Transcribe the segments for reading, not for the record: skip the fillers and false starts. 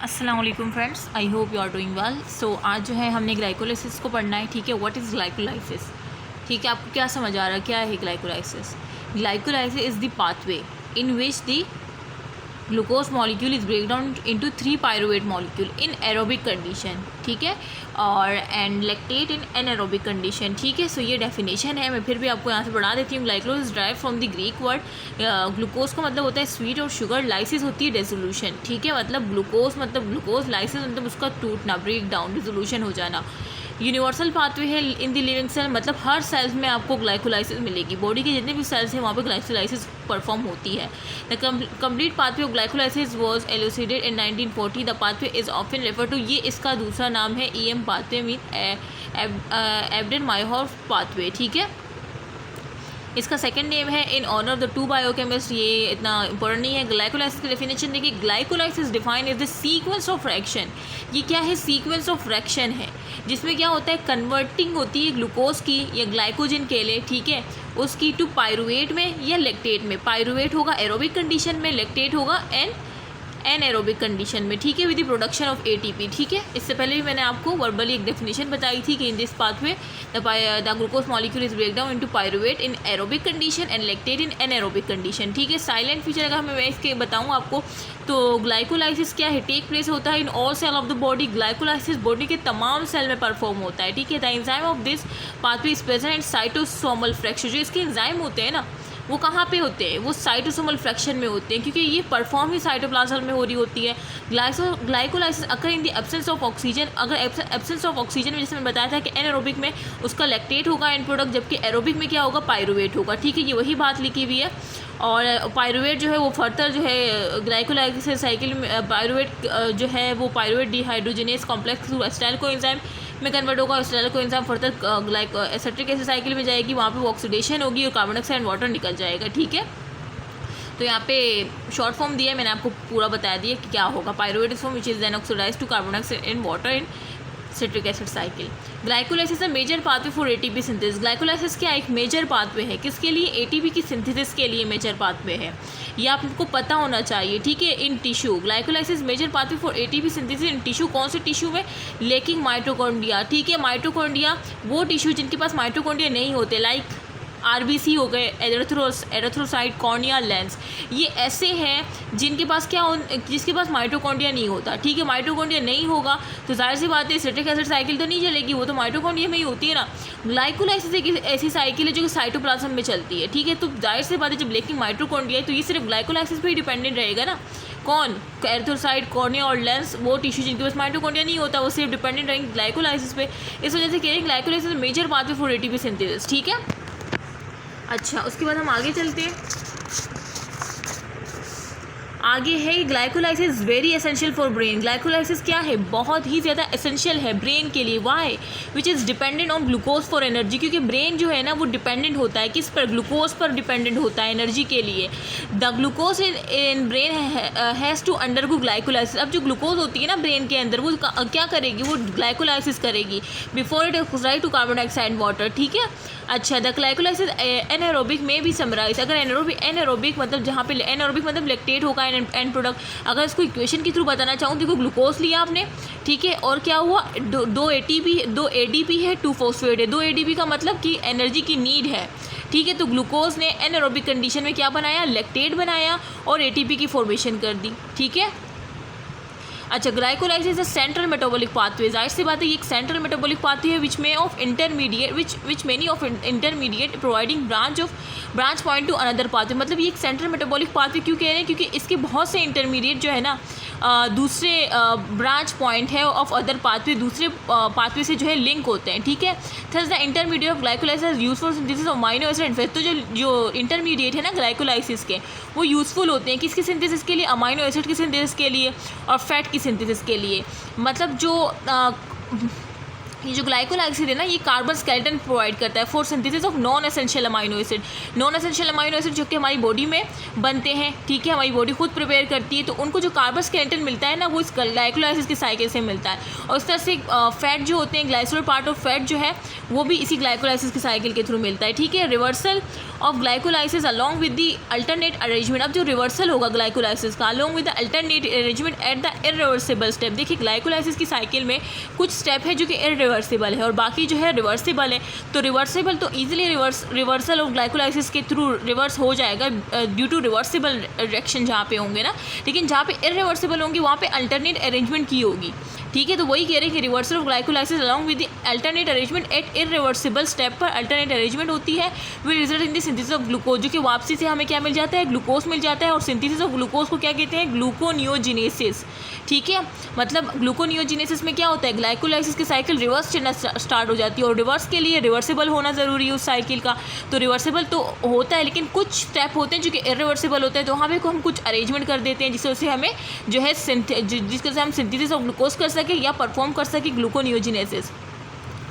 अस्सलाम वालेकुम friends, I hope you are doing well. So आज जो है हमने ग्लाइकोलाइसिस को पढ़ना है। ठीक है, व्हाट इज़ ग्लाइकोलाइसिस। ठीक है, आपको क्या समझ आ रहा है क्या है glycolysis. Glycolysis is the pathway in which the glucose molecule is break down into 3 pyruvate molecule in aerobic condition. ठीक है, और and lactate in anaerobic condition. ठीक है, सो ये डेफिनेशन है। मैं फिर भी आपको यहाँ से बढ़ा देती हूँ। Glycose is derive from the Greek word. Glucose का मतलब होता है स्वीट और शुगर, लाइसिस होती है रेजोल्यूशन। ठीक है, मतलब ग्लूकोज मतलब ग्लूकोज, लाइसिस मतलब उसका टूटना, ब्रेक डाउन, रेजोल्यूशन हो जाना। यूनिवर्सल पाथवे है इन द लिविंग सेल, मतलब हर सेल्स में आपको ग्लाइकोलाइसिस मिलेगी। बॉडी के जितने भी सेल्स हैं वहाँ पे ग्लाइकोलाइसिस परफॉर्म होती है। The complete pathway of glycolysis was elucidated in 1940। The pathway is often refer to, ये इसका दूसरा नाम है EM pathway, mean Embden Meyerhof pathway. ठीक है, इसका सेकंड नेम है in honour of the two biochemist. ये इतना इंपॉर्टेंट नहीं है। ग्लाइकोलाइसिस की डेफिनेशन देखिए, glycolysis define is the sequence of reaction. ये क्या है? सीक्वेंस ऑफ रिएक्शन है, जिसमें क्या होता है, कन्वर्टिंग होती है ग्लूकोज की या ग्लाइकोजन के लिए, ठीक है, उसकी टू पायरुवेट में या लैक्टेट में। पायरुवेट होगा एरोबिक कंडीशन में, लैक्टेट होगा एनएरोबिक कंडीशन में। ठीक है, with the production of ATP। ठीक है, इससे पहले भी मैंने आपको वर्बली एक डेफिनेशन बताई थी कि in this pathway the glucose molecule is break down into pyruvate in aerobic condition and lactate in anaerobic condition. ठीक है, साइलेंट फीचर अगर मैं इसके बताऊँ आपको तो ग्लाइकोलाइसिस क्या है, टेक प्लेस होता है in all cell of the body. Glycolysis body के तमाम सेल में परफॉर्म होता है। ठीक है, the enzyme of this pathway is present in cytosomal fraction. जो इसके एंजाइम होते हैं ना, वो कहाँ पे होते हैं? वो साइटोसोमल फ्रैक्शन में होते हैं, क्योंकि ये परफॉर्म ही साइटोप्लाज्म में हो रही होती है। Glycolysis occur in the absence of oxygen. अगर एब्सेंस ऑफ ऑक्सीजन में, जैसे मैं बताया था कि एनएरोबिक में उसका लैक्टेट होगा एंड प्रोडक्ट, जबकि एरोबिक में क्या होगा, पायरुवेट होगा। ठीक है, ये वही बात लिखी हुई है। और पायरुवेट जो है वो फर्दर जो है ग्लाइकोलाइसिस साइकिल में पायरुवेट जो है वो pyruvate dehydrogenase complex through acetyl coenzyme में कन्वर्ट होगा। Acetyl coenzyme further acetic acid cycle में जाएगी, वहाँ पे वो ऑक्सीडेशन होगी और कार्बन डाइऑक्साइड वाटर निकल जाएगा। ठीक है, तो यहाँ पे शॉर्ट फॉर्म दिया है, मैंने आपको पूरा बता दिया कि क्या होगा। Pyruvate form which is then oxidize to carbon dioxide in water in citric acid cycle. Glycolysis major pathway for ATP synthesis. Glycolysis क्या एक मेजर पाथवे है, किसके लिए? ATP की सिंथेसिस के लिए मेजर पाथवे है, ये आपको पता होना चाहिए। ठीक है, in tissue glycolysis major pathway for ATP synthesis in tissue. कौन से टिश्यू में? Lacking mitochondria. ठीक है, माइटोकॉन्ड्रिया वो टिश्यू जिनके पास माइटोकॉन्ड्रिया नहीं होते, लाइक RBC हो गए, एरिथ्रोसाइट, कॉर्निया, लेंस, ये ऐसे हैं जिनके पास जिसके पास माइटोकॉन्ड्रिया नहीं होता। ठीक है, माइटोकॉन्ड्रिया नहीं होगा तो जाहिर सी बात है सिट्रिक एसिड साइकिल तो नहीं चलेगी, वो तो माइटोकॉन्ड्रिया में ही होती है ना। ग्लाइकोलाइसिस एक ऐसी साइकिल है जो कि साइटोप्लाज्म में चलती है। ठीक है, तो जाहिर सी बात है जब लेकिन माइटोकॉन्ड्रिया है तो ये सिर्फ ग्लाइकोलाइसिस पर ही डिपेंडेंट रहेगा ना। कौन? एरिथ्रोसाइट, कॉर्निया और लेंस, वो टिश्यू जिनके पास माइटोकॉन्ड्रिया नहीं होता, वो सिर्फ डिपेंडेंट रहेंगे ग्लाइकोलाइसिस पे। इस वजह से कह रहे हैं glycolysis major pathway for ATP synthesis. ठीक है, अच्छा, उसके बाद हम आगे चलते हैं। आगे है glycolysis very essential for brain. Glycolysis क्या है? बहुत ही ज़्यादा एसेंशियल है ब्रेन के लिए। Why? Which is dependent on glucose for energy, क्योंकि ब्रेन जो है ना वो डिपेंडेंट होता है किस पर? ग्लूकोज पर डिपेंडेंट होता है एनर्जी के लिए। The glucose in brain has to undergo glycolysis. अब जो ग्लूकोज होती है ना ब्रेन के अंदर, वो क्या करेगी? वो ग्लाइकोलाइसिस करेगी before it oxidize to carbon dioxide water. ठीक है, अच्छा, द ग्लाइकोलाइसिस एनारोबिक में भी समराइज। अगर एनारोबिक मतलब जहाँ पे एनारोबिक मतलब लैक्टेट होगा एंड प्रोडक्ट। अगर इसको इक्वेशन के थ्रू बताना चाहूँ, देखो ग्लूकोज लिया आपने, ठीक है, और क्या हुआ, दो ADP है, 2 फॉस्फेट है। 2 ADP का मतलब कि एनर्जी की नीड है। ठीक है, तो ग्लूकोज ने एनारोबिक कंडीशन में क्या बनाया? लैक्टेट बनाया और ATP की फॉर्मेशन कर दी। ठीक है, अच्छा, glycolysis is central metabolic pathway. जाहिर सी बात है ये एक सेंट्रल मेटाबॉलिक पाथवे है विच many of intermediate providing branch point two another pathway. मतलब ये एक सेंट्रल मेटाबॉलिक पाथवे क्यों कह रहे हैं? क्योंकि इसके बहुत से इंटरमीडिएट जो है ना दूसरे ब्रांच पॉइंट है ऑफ अदर पाथवे, दूसरे पाथवे से जो है लिंक होते हैं। ठीक है, thus the intermediate of glycolysis useful for synthesis of amino acid and fat. तो जो इंटरमीडिएट है ना ग्लाइकोलाइसिस के, वो यूजफुल होते हैं किसकी सिंथेसिस के लिए? अमीनो एसिड की सिंथेसिस के लिए और फैट की सिंथेसिस के लिए। मतलब जो ये जो ग्लाइकोल एसिड है ना, ये कार्बन स्केलेटन प्रोवाइड करता है for synthesis of non essential amino acid. Non essential amino acid जो कि हमारी बॉडी में बनते हैं, ठीक है, हमारी बॉडी खुद प्रिपेयर करती है, तो उनको जो कार्बन स्केलेटन मिलता है ना, वो इस ग्लाइकोलाइसिस के साइकिल से मिलता है। और इस तरह से फैट जो होते हैं, ग्लाइसोल पार्ट ऑफ फैट जो है, वो भी इसी ग्लाइकोलाइसिस के साइकिल के थ्रू मिलता है, ठीक है। Reversal of glycolysis along with the alternate arrangement. अब जो रिवर्सल होगा ग्लाइकोलाइसिस का along with the alternate arrangement at the irreversible step. देखिए ग्लाइकोलाइसिस की साइकिल में कुछ स्टेप है जो कि इररिवर्सिबल है और बाकी जो है रिवर्सिबल है। तो रिवर्सिबल तो ईजिली रिवर्सल ऑफ ग्लाइकोलाइसिस के थ्रू रिवर्स हो जाएगा ड्यू टू रिवर्सिबल रिएक्शन जहाँ पे होंगे ना, लेकिन जहाँ पे इररिवर्सिबल होंगी वहाँ पे अल्टरनेट अरेंजमेंट की होगी, ठीक है। तो वही कह रहे हैं कि reversal of glycolysis along with the alternate arrangement at irreversible step पर अल्टरनेट अरेंजमेंट होती है, will result in the synthesis of glucose, जो कि वापसी से हमें क्या मिल जाता है, ग्लूकोज मिल जाता है। और सिंथेसिस ऑफ ग्लूकोज को क्या कहते हैं, ग्लूकोनियोजिनेसिस, ठीक है। मतलब ग्लूकोनियोजिनेसिस में क्या होता है, ग्लाइकोलाइसिस की साइकिल रिवर्स चलना स्टार्ट हो जाती है और रिवर्स के लिए रिवर्सिबल होना ज़रूरी है उस साइकिल का। तो रिवर्सिबल तो होता है, लेकिन कुछ स्टेप होते हैं जो कि इररिवर्सिबल होते हैं, तो वहाँ पे हम कुछ अरेंजमेंट कर देते हैं जिससे हमें जो है जिसके से हम सिंथेसिस ऑफ ग्लूकोज कर सके या परफॉर्म कर सके ग्लूकोनियोजिनेसिस,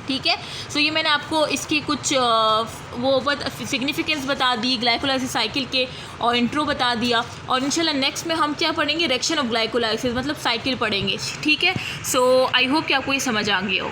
ठीक है। सो ये मैंने आपको इसकी कुछ वो सिग्निफिकेंस बता दी ग्लाइकोलाइसिस साइकिल के और इंट्रो बता दिया। और इंशाल्लाह नेक्स्ट में हम क्या पढ़ेंगे, रिएक्शन ऑफ ग्लाइकोलाइसिस, मतलब साइकिल पढ़ेंगे, ठीक है। सो आई होप कि आपको ये समझ आ गया हो।